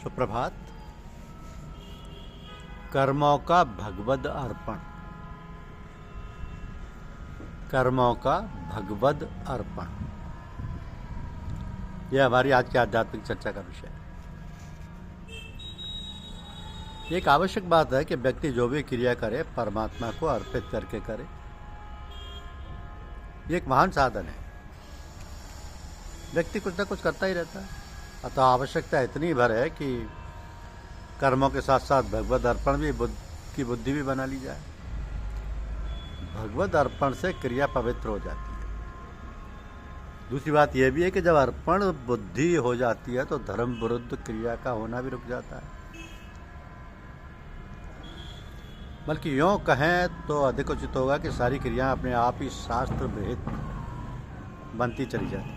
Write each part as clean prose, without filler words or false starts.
सुप्रभात। कर्मों का भगवद अर्पण। कर्मों का भगवद अर्पण, यह हमारी आज की आध्यात्मिक चर्चा का विषय है। एक आवश्यक बात है कि व्यक्ति जो भी क्रिया करे परमात्मा को अर्पित करके करे। ये एक महान साधन है। व्यक्ति कुछ ना कुछ करता ही रहता है, अतः आवश्यकता इतनी भर है कि कर्मों के साथ साथ भगवद अर्पण भी की बुद्धि भी बना ली जाए। भगवद अर्पण से क्रिया पवित्र हो जाती है। दूसरी बात यह भी है कि जब अर्पण बुद्धि हो जाती है तो धर्म विरुद्ध क्रिया का होना भी रुक जाता है। बल्कि यों कहें तो अधिक उचित होगा कि सारी क्रियाएं अपने आप ही शास्त्र विहित बनती चली जाती है।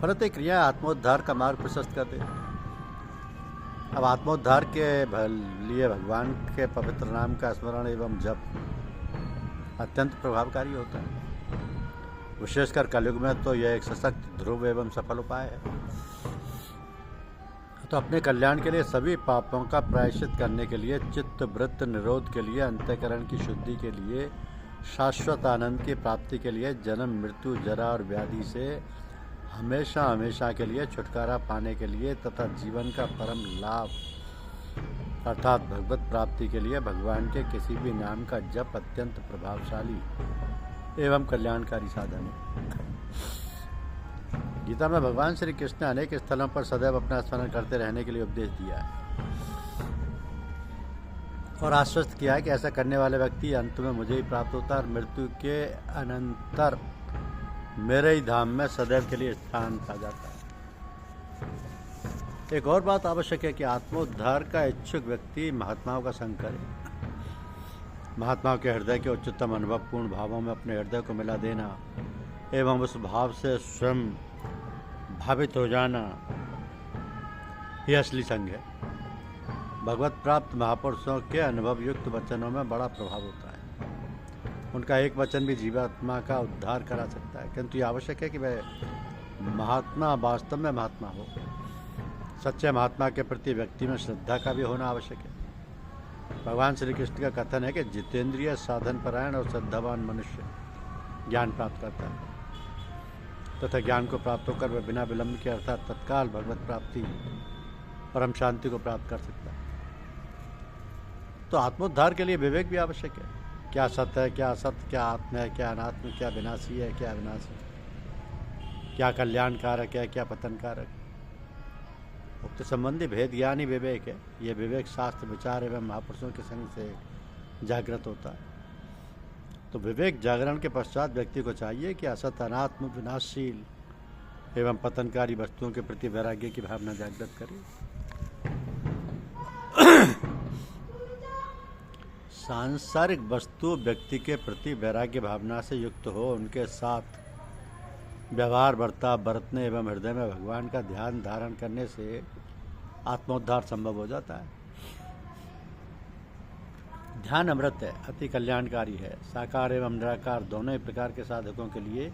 फलत क्रिया आत्मोद्धार का मार्ग प्रशस्त कर दे। अब आत्मोद्धार के लिए भगवान के पवित्र नाम का स्मरण एवं जप अत्यंत प्रभावकारी होता है। विशेषकर कलयुग में तो यह एक सशक्त ध्रुव एवं सफल उपाय है। तो अपने कल्याण के लिए, सभी पापों का प्रायश्चित करने के लिए, चित्त वृत्त निरोध के लिए, अंतःकरण की शुद्धि के लिए, शाश्वत आनंद की प्राप्ति के लिए, जन्म मृत्यु जरा और व्याधि से हमेशा हमेशा के लिए छुटकारा पाने के लिए तथा जीवन का परम लाभ अर्थात भगवत प्राप्ति के लिए भगवान के किसी भी नाम का जप अत्यंत प्रभावशाली एवं कल्याणकारी साधन है। गीता में भगवान श्री कृष्ण ने अनेक स्थलों पर सदैव अपना स्मरण करते रहने के लिए उपदेश दिया है और आश्वस्त किया है कि ऐसा करने वाले व्यक्ति अंत में मुझे ही प्राप्त होता है और मृत्यु के अनंतर मेरे ही धाम में सदैव के लिए स्थान पा जाता है। एक और बात आवश्यक है कि आत्मोद्धार का इच्छुक व्यक्ति महात्माओं का संग करे। महात्माओं के हृदय के उच्चतम अनुभवपूर्ण भावों में अपने हृदय को मिला देना एवं उस भाव से स्वयं भावित हो जाना ही असली संग है। भगवत प्राप्त महापुरुषों के अनुभव युक्त वचनों में बड़ा प्रभाव होता है। उनका एक वचन भी जीवात्मा का उद्धार करा सकता है, किंतु ये आवश्यक है कि वह महात्मा वास्तव में महात्मा हो। सच्चे महात्मा के प्रति व्यक्ति में श्रद्धा का भी होना आवश्यक है। भगवान श्री कृष्ण का कथन है कि जितेंद्रिय साधन परायण और श्रद्धावान मनुष्य ज्ञान प्राप्त करता है तथा ज्ञान को प्राप्त होकर वह बिना विलंब के अर्थात तत्काल भगवत प्राप्ति परम शांति को प्राप्त कर सकता है। तो आत्मोद्धार के लिए विवेक भी आवश्यक है। क्या सत्य है, क्या असत्य, क्या आत्म है, क्या अनात्म, क्या विनाशी है, क्या विनाशी, क्या कल्याणकारक है, क्या पतनकारक। उक्त संबंधी भेद ज्ञान ही विवेक है। यह विवेक शास्त्र विचार एवं महापुरुषों के संग से जागृत होता है। तो विवेक जागरण के पश्चात व्यक्ति को चाहिए कि असत, अनात्म, विनाशशील एवं पतनकारी वस्तुओं के प्रति वैराग्य की भावना जागृत करे। सांसारिक वस्तु व्यक्ति के प्रति वैराग्य भावना से युक्त हो, उनके साथ व्यवहार बर्ताव बरतने एवं हृदय में भगवान का ध्यान धारण करने से आत्मोद्धार संभव हो जाता है। ध्यान अमृत है, अति कल्याणकारी है। साकार एवं निराकार दोनों ही प्रकार के साधकों के लिए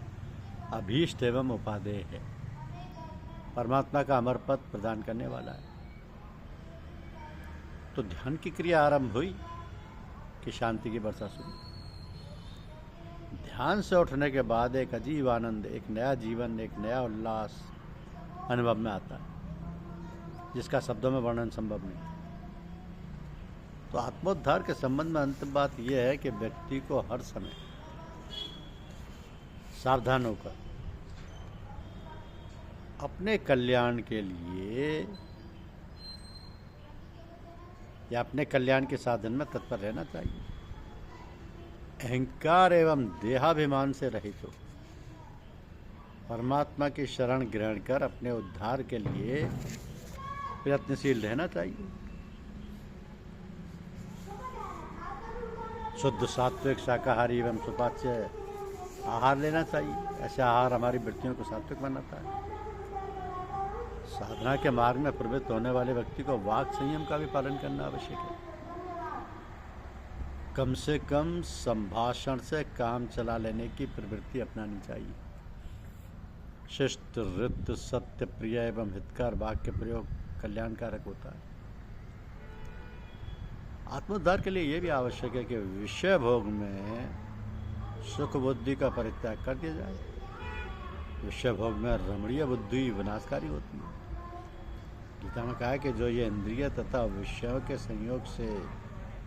अभीष्ट एवं उपादेय है। परमात्मा का अमर पद प्रदान करने वाला है। तो ध्यान की क्रिया आरंभ हुई कि शांति की वर्षा शुरू। ध्यान से उठने के बाद एक अजीब आनंद, एक नया जीवन, एक नया उल्लास अनुभव में आता है जिसका शब्दों में वर्णन संभव नहीं। तो आत्मोद्धार के संबंध में अंतिम बात यह है कि व्यक्ति को हर समय सावधान होकर अपने कल्याण के लिए या अपने कल्याण के साधन में तत्पर रहना चाहिए। अहंकार एवं देहाभिमान से रहित हो परमात्मा की शरण ग्रहण कर अपने उद्धार के लिए प्रयत्नशील रहना चाहिए। शुद्ध सात्विक शाकाहारी एवं सुपाच्य आहार लेना चाहिए। ऐसे आहार हमारी वृत्तियों को सात्विक बनाता है। साधना के मार्ग में प्रवृत्त होने वाले व्यक्ति को वाक संयम का भी पालन करना आवश्यक है। कम से कम संभाषण से काम चला लेने की प्रवृत्ति अपनानी चाहिए। शिष्ट, ऋत, सत्य, प्रिय एवं हितकर वाक्य प्रयोग कल्याणकारक होता है। आत्मोद्धार के लिए यह भी आवश्यक है कि विषय भोग में सुख बुद्धि का परित्याग कर दिया जाए। विषय भोग में रमणीय बुद्धि विनाशकारी होती है। गीता में कहा है कि जो ये इंद्रिय तथा विषयों के संयोग से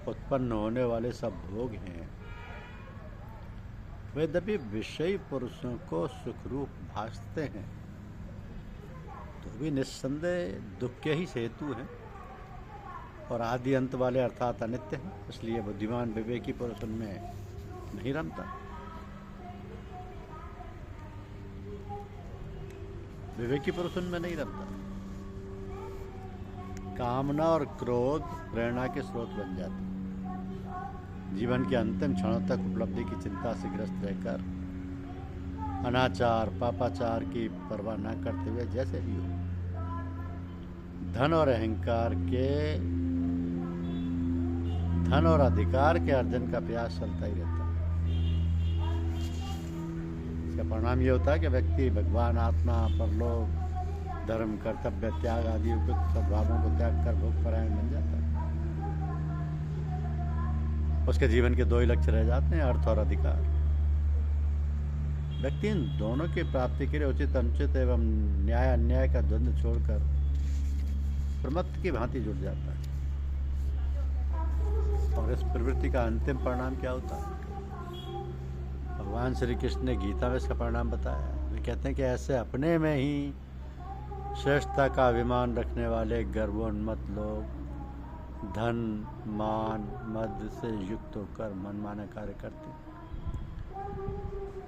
उत्पन्न होने वाले सब भोग हैं, वे यद्यपि विषयी पुरुषों को सुखरूप भासते हैं तो भी निस्संदेह दुख के ही हेतु हैं और आदि अंत वाले अर्थात अनित्य हैं। इसलिए बुद्धिमान विवेकी पुरुष उनमें नहीं रमता। विवेकी पुरुष उनमें नहीं रमता। कामना और क्रोध प्रेरणा के स्रोत बन जाते। जीवन के अंतिम क्षणों तक उपलब्धि की चिंता से ग्रस्त रहकर अनाचार पापाचार की परवाह न करते हुए जैसे भी हो धन और अधिकार के अर्जन का प्रयास चलता ही रहता है। इसका परिणाम ये होता है कि व्यक्ति भगवान, आत्मा, परलोक, धर्म, कर्तव्य त्याग आदि उपयुक्त सद्भावों को त्याग कर भोग परायण बन जाता है। उसके जीवन के दो ही लक्ष्य रह जाते हैं, अर्थ और अधिकार। व्यक्ति इन दोनों की प्राप्ति के लिए उचित अनुचित एवं न्याय अन्याय का द्वंद्व छोड़कर प्रमत्त की भांति जुट जाता है। और इस प्रवृत्ति का अंतिम परिणाम क्या होता है? भगवान श्री कृष्ण ने गीता में इसका परिणाम बताया। वे कहते हैं कि ऐसे अपने में ही श्रेष्ठता का अभिमान रखने वाले गर्वोन्मत्त लोग धन, मान, मद से युक्त होकर मनमाने कार्य करते हैं।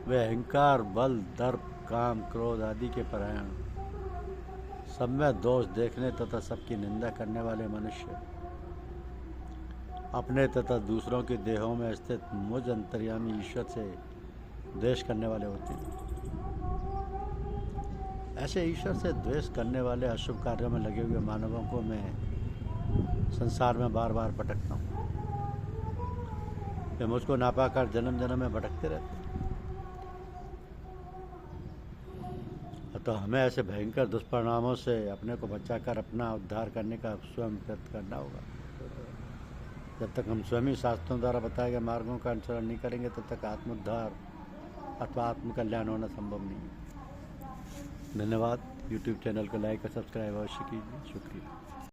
वे अहंकार, बल, दर्प, काम, क्रोध आदि के परायण, सब में दोष देखने तथा सबकी निंदा करने वाले मनुष्य अपने तथा दूसरों के देहों में स्थित मुझ अंतर्यामी ईश्वर से द्वेष करने वाले होते हैं। ऐसे ईश्वर से द्वेष करने वाले अशुभ कार्यों में लगे हुए मानवों को मैं संसार में बार बार भटकता हूँ। वे मुझको ना पाकर जन्म जन्म में भटकते रहते हैं। तो हमें ऐसे भयंकर दुष्परिणामों से अपने को बचाकर अपना उद्धार करने का स्वयं प्रयत्न करना होगा। जब तक हम स्वयं ही शास्त्रों द्वारा बताए गए मार्गों का अनुसरण नहीं करेंगे तब तक आत्मोद्धार अथवा आत्मकल्याण होना संभव नहीं है। धन्यवाद। YouTube चैनल को लाइक और सब्सक्राइब अवश्य कीजिए। शुक्रिया।